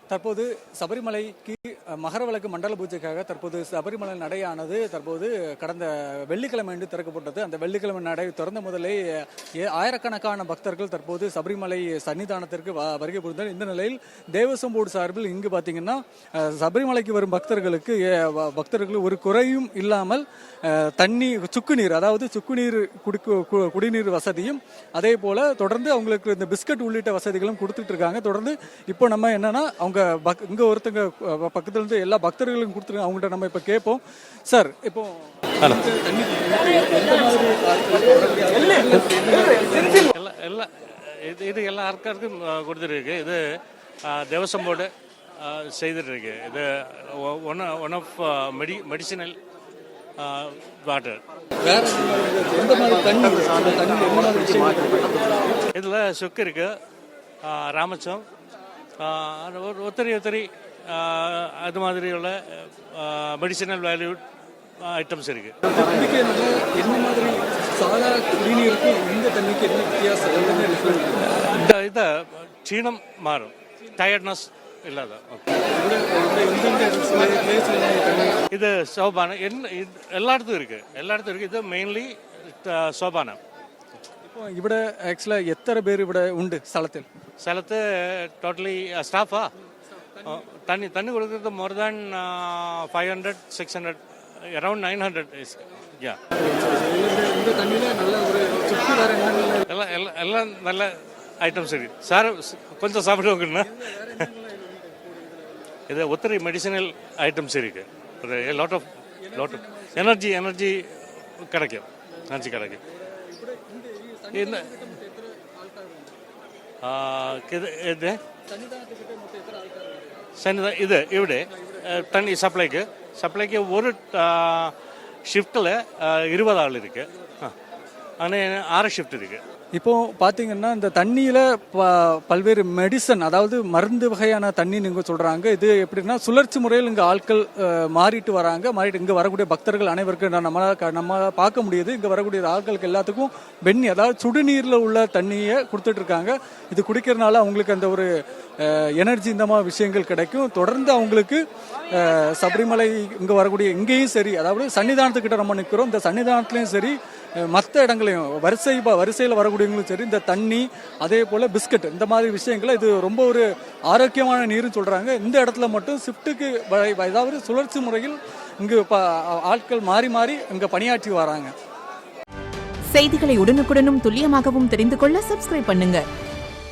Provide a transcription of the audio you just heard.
தற்போது சபரிமலைக்கு மகரவிளக்கு மண்டல பூஜைக்காக தற்போது சபரிமலை நடையானது தற்போது கடந்த வெள்ளிக்கிழமை அன்று திறக்கப்பட்டது. அந்த வெள்ளிக்கிழமை நடை திறந்த முதலே ஆயிரக்கணக்கான பக்தர்கள் தற்போது சபரிமலை சன்னிதானத்திற்கு வருகை புரிந்தனர். இந்த நிலையில் தேவஸ்வம் போர்டு சார்பில் இங்கு பார்த்தீங்கன்னா சபரிமலைக்கு வரும் பக்தர்கள் ஒரு குறையும் இல்லாமல் தண்ணி சுக்குநீர், அதாவது சுக்குநீர் குடிநீர் வசதியும் அதே போல தொடர்ந்து அவங்களுக்கு இந்த பிஸ்கட் உள்ளிட்ட வசதிகளும் கொடுத்துட்டு இருக்காங்க. தொடர்ந்து இப்போ நம்ம என்னன்னா அவங்க இங்க ஒருத்தங்க பக்கத்துல இருந்து எல்லா பக்தர்களும் கொடுத்துருக்காங்க. அவங்கள்ட்ட நம்ம இப்ப கேட்போம். சார், இப்போ இது எல்லா ஆட்களுக்கும் கொடுத்துருக்கு. இது தேவஸ்வம் போர்டு செய்துட்டு இருக்கு. இது ஒன் ஆஃப் மெடிசினல் வாட்டர். இதில் சுக்கு இருக்கு, ராமச்சம், ஒத்தரி அது மாதிரி உள்ள மெடிசினல் வேல்யூ ஐட்டம்ஸ் இருக்கு. இந்த க்ஷீணம் மாறும், டயர்ட்னஸ் இல்லாத. இது சோபானம் எல்லா இடத்துக்கும் இருக்கு. இது மெயின்லி சோபானம். ഇവിടെ ആക്ച്വലി എത്ര പേര് ഇവിടെ ഉണ്ട് സ്ഥലത്ത് ടോട്ടലി സ്റ്റാഫാ തണ്ണി കൊടുക്കുന്നത് മോർ ദാൻ 500 600 around 900 എല്ലാം നല്ല ഐറ്റംസ് ഇருக்கு. സാർ கொஞ்சம் சாப்பிடுவாங்கண்ணா. இது ஒத்தரி மெடிசினல் ஐட்டம்ஸ் இருக்கு. லாட் ஆஃப் எனர்ஜி கிடைக்கும். ഇത് ഇവിടെ தண்ணி சப்ளைக்கு ஒரு ஷிஃப்டில் 20 ஆள் இருக்கு. ஆனால் 6 ஷிஃப்ட் இருக்கு. இப்போ பாத்தீங்கன்னா இந்த தண்ணியில பல்வேறு மெடிசன், அதாவது மருந்து வகையான தண்ணி நீங்க சொல்றாங்க. இது எப்படின்னா சுழற்சி முறையில் இங்க ஆட்கள் மாறிட்டு இங்க வரக்கூடிய பக்தர்கள் அனைவருக்கும் நம்ம பார்க்க முடியுது. இங்க வரக்கூடிய ஆட்களுக்கு எல்லாத்துக்கும் வெண்ணி, அதாவது சுடுநீர்ல உள்ள தண்ணியை கொடுத்துட்டு இருக்காங்க. இது குடிக்கிறதுனால அவங்களுக்கு அந்த ஒரு எனர்ஜி, இந்த மாதிரி விஷயங்கள் கிடைக்கும். தொடர்ந்து அவங்களுக்கு சபரிமலை இங்க வரக்கூடிய இங்கேயும் சரி, அதாவது சன்னிதானத்துக்கிட்ட நம்ம நிற்கிறோம். இந்த சன்னிதானத்திலையும் சரி, மற்ற இடங்களையும் வரிசையில் வரக்கூடியவங்களும் சரி, இந்த தண்ணி அதே போல பிஸ்கட், இந்த மாதிரி விஷயங்களை இது ரொம்ப ஒரு ஆரோக்கியமான நீர்னு சொல்றாங்க. இந்த இடத்துல மட்டும் ஷிஃப்ட்டுக்கு, அதாவது சுழற்சி முறையில் இங்கு ஆட்கள் மாறி இங்க பணியாற்றி வராங்க. செய்திகளை உடனுக்குடனும் துல்லியமாகவும் தெரிந்து கொள்ள சப்ஸ்கிரைப் பண்ணுங்க.